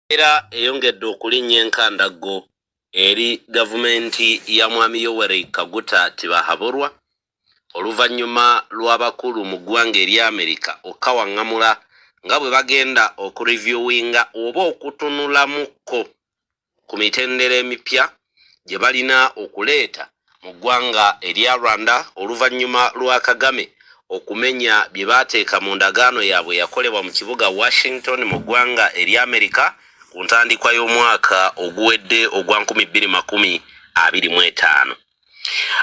Era eyongedde okulinnya enkandaggo eri gavumenti ya Mwami Yoweri Kaguta Tibahaburwa oluvannyuma lw'abakulu mu ggwanga erya Amerika okkawaŋŋamula nga bwe bagenda okureviewinga oba okutunulamuko ku mitendera emipya gye balina okuleeta mu ggwanga erya Rwanda oluvannyuma lwa Kagame okumenya bye baateeka mu ndagaano yaabwe yakolebwa mu kibuga Washington mu ggwanga erya Amerika ku ntandikwa y'omwaka oguwedde ogwa 2025.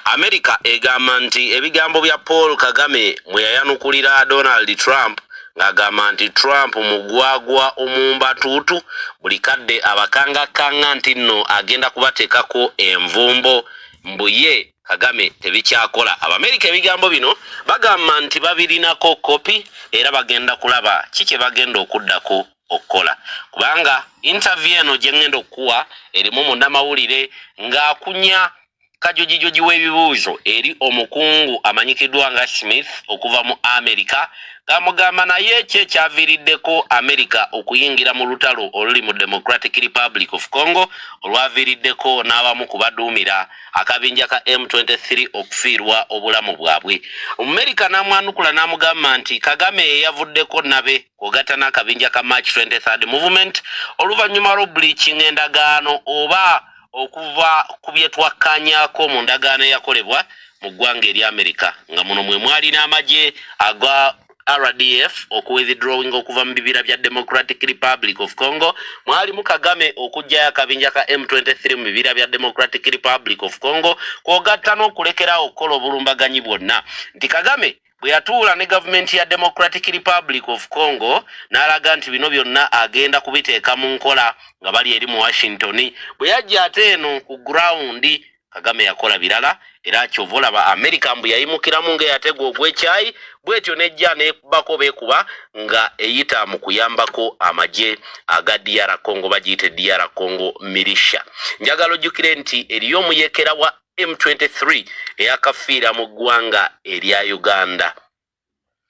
Amerika egamba nti ebigambo bya Paul Kagame mwe yayanukulira Donald Trump ng'agamba nti Trump mugwagwa omumbatuutu buli kadde abakangakanga nti nno agenda kubateekako envumbo mbuye Kagame tebikyakola. Abamerika ebigambo bino bagamba nti babirinako kopi era bagenda kulaba kiki bagenda okuddako okukola. Kubanga interview eno gye ngenda okuwa erimu munnamawulire ng'akunya kajojijoji w'ebibuuzo eri omukungu amanyikiddwa nga Smith okuva mu Amerika ng'amugamba naye kye kyaviiriddeko Amerika okuyingira mu lutalo oluli mu Democratic Republic of Congo olwaviiriddeko n'abamu ku baduumira akabinja ka M23 okufiirwa obulamu bwabwe. Omumerika n'amwanukula n'amugamba nti Kagame yavuddeko nabe kwogatta n'akabinja ka March 23rd Movement oluvannyuma lw'obleaching endagaano oba okuva ku bye twakkaanyaako mu ndagaano eyakolebwa mu ggwanga erya Amerika nga muno mwe mwali n'amagye aga RDF okuwithdrawing okuva mu bibira bya Democratic Republic of Congo, mwalimu Kagame okujjayo akabinja ka M23 mu bibira bya Democratic Republic of Congo kwogatta n'okulekerawo okukola obulumbaganyi bwonna. Nti Kagame bwe yatuula ne gavumenti ya Democratic Republic of Congo n'alaga nti bino byonna agenda kubiteeka mu nkola nga bali eri mu Washington, bwe yajja ate eno ku ground Kagame yakola birala era kyovola ba Amerika mbu yayimukiramu ng'eyategwa ogw'ekyayi bwetyo nejja nekubako beekuba nga eyita mu kuyambako amagye aga DR Congo bagiyite DR Congo militia. Njagala ojjukire nti eriyo omuyekera wa M23 eyakafiira mu ggwanga erya Uganda.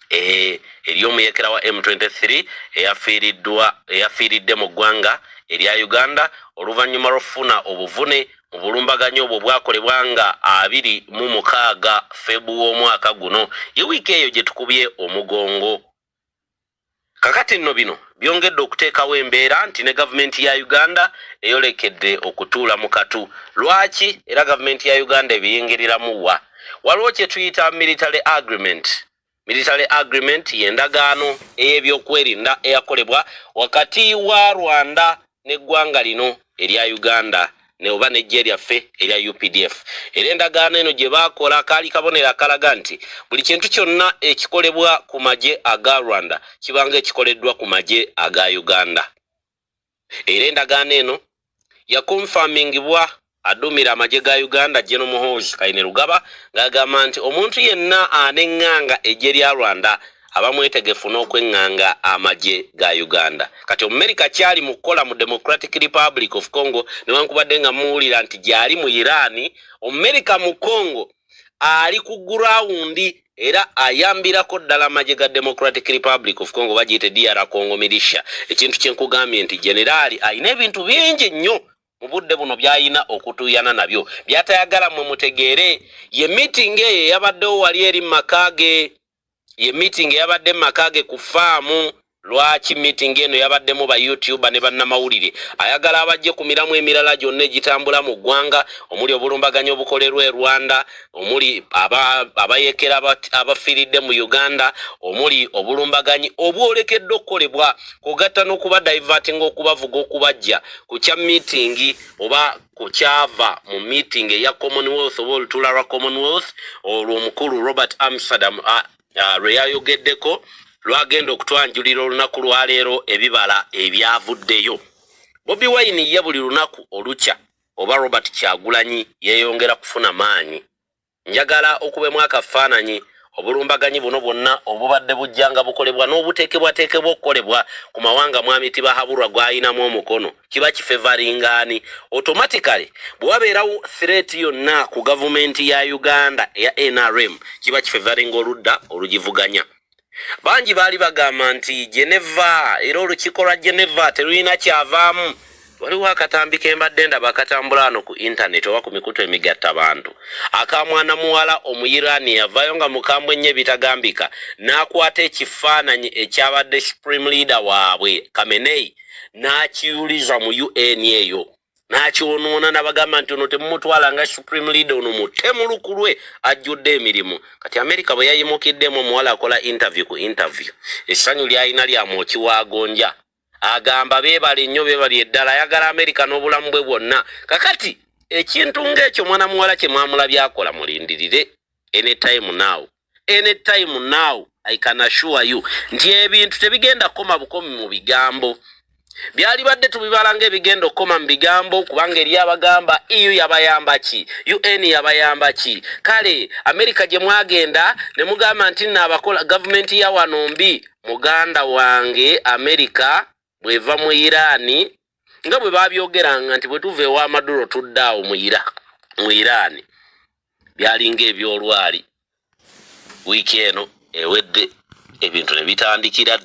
Eriyo omuyekera wa M23 eyafiiridde mu ggwanga erya Uganda oluvannyuma lw'okufuna obuvune mu bulumbaganyi obwo bwakolebwa nga 26 February omwaka guno, ye wiiki eyo gye tukubye omugongo. Kakati nno bino byongedde okuteekawo embeera nti ne gavumenti ya Uganda eyolekedde okutuula mu katu. Lwaki? Era gavumenti ya Uganda ebiyingiriramu wa? Waliwo kye tuyita military agreement. Military agreement y'endagaano ey'ebyokwerinda eyakolebwa wakati wa Rwanda n'eggwanga lino erya Uganda ne oba n'eggye lyaffe erya UPDF. Era endagaano eno gye baakola kaali kabonero akalaga nti buli kintu kyonna ekikolebwa ku magye aga Rwanda kibanga ekikoleddwa ku magye aga Uganda. Era endagaano eno yakonfamingibwa adumira amagye ga Uganda General Muhoozi Kainerugaba ng'agamba nti omuntu yenna aneŋŋanga eggye lya Rwanda abamwetegefu n'okweŋŋanga amagye ga Uganda. Kati Omumerika kyali mu kukola mu Democratic Republic of Congo newankubadde nga muwulira nti gyali mu Iran, Omumerika mu Congo ali ku gurawundi era ayambirako ddala amagye ga Democratic Republic of Congo bagiyite DR Congo militia. Ekintu kye nkugambye nti generali ayina ebintu bingi nnyo mu budde buno by'ayina okutuuyana nabyo by'atayagala mwe mutegeere. Ye meeting eyo yabaddewo wali eri Makage, ye meeting yabadde Makage ku faamu. Lwaki meeting eno yabaddemu ba YouTuber ne bannamawulire ayagala abajje ku miramu emirala gyonna egitambula mu ggwanga omuli obulumbaganyi obukolerwa e Rwanda, omuli abayekera abafiiridde mu Uganda, omuli obulumbaganyi obwolekedde okukolebwa kugatta n'okuba diverting okubavuga okubajja ku kya meeting oba ku kyava mu meeting eya Commonwealth oba olutuula lwa Commonwealth olwo omukulu Robert Amsterdam lwe yayogeddeko lwagenda okutwanjulira olunaku lwaleero ebibala ebyavuddeyo. Bobi Wine ye buli lunaku olukya oba Robert Kyagulanyi yeeyongera kufuna maanyi. Njagala okubemu akafaananyi obulumbaganyi buno bwonna obubadde bujjanga bukolebwa n'obuteekebwateekebwa okukolebwa ku mawanga Mwami Tibahaburwa gw'ayinamu omukono kiba kifevaringaani. Automatically bwe wabeerawo threat yonna ku gavumenti ya Uganda eya NRM kiba kifevaringa oludda olugivuganya. bangi baali bagamba nti Geneva era olukiiko lwa Geneva terulina kyavaamu. Waliwo akatambi kembadde ndaba akatambula wano ku internet oba ku mikutu emigatta abantu. Akamwana muwala Omuyirani yavaayo nga mukambwe nnyo ebitagambika n'akwata ekifaananyi ekyabadde Supreme Leader waabwe Khamenei n'akiyuliza mu UN eyo. N'akyonoona n'abagamba nti ono temumutwala nga Supreme Leader ono mutemuluku lwe ajjudde emirimu. Kati America bwe yayimukiddemu omuwala akola interview ku interview. Essanyu ly'alina lyamwoki waagonja. Agamba beebale nnyo beebali eddala ayagala America n'obulamu bwe bwonna. Kakati ekintu ng'ekyo mwana muwala kye mwamulabye akola mulindirire. Anytime now I can assure you nti ebintu tebigenda koma bukomi mu bigambo. Byali badde tubibalanga ebigenda okoma mu bigambo kubanga eri abagamba EU yabayamba ki, UN yabayamba ki. Kale America gye mwagenda ne mugamba nti n'abakola government ya wano mbi. Muganda wange America bweva mu Irani nga bwe babyogeranga nti bwe tuve wa Maduro tuddaawo mu Irani byalinga ebyolwali. Wiki eno ewedde ebintu ne bitandikira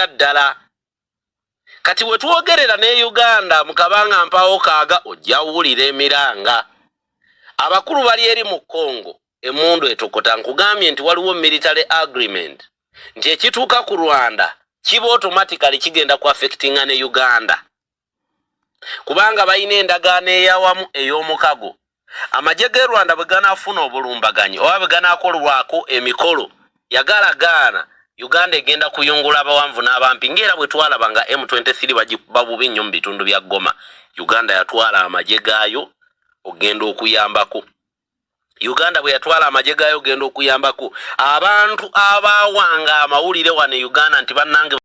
ddala. Kati we twogerera ne Uganda mukabanga mpawo kaaga ojja wulira emiranga. Abakulu bali eri mu Congo emundu etokota nkugambye nti waliwo military agreement nti ekituuka ku Rwanda kiba automatically kigenda ku affecting ne Uganda kubanga bayina endagaano eyawamu ey'omukago. Amagye g'e Rwanda bwe ganaafuna obulumbaganyi oba bwe ganaakolwako emikolo yagalagaana Uganda egenda kuyungula abawanvu n'abampi ng'era bwe twalaba nga M23 babubi nnyo mu bitundu bya Goma. Uganda yatwala amagye gaayo ogenda okuyambako. Uganda bwe yatwala amagye gaayo ogenda okuyambako abantu abawanga amawulire wano Uganda nti bannange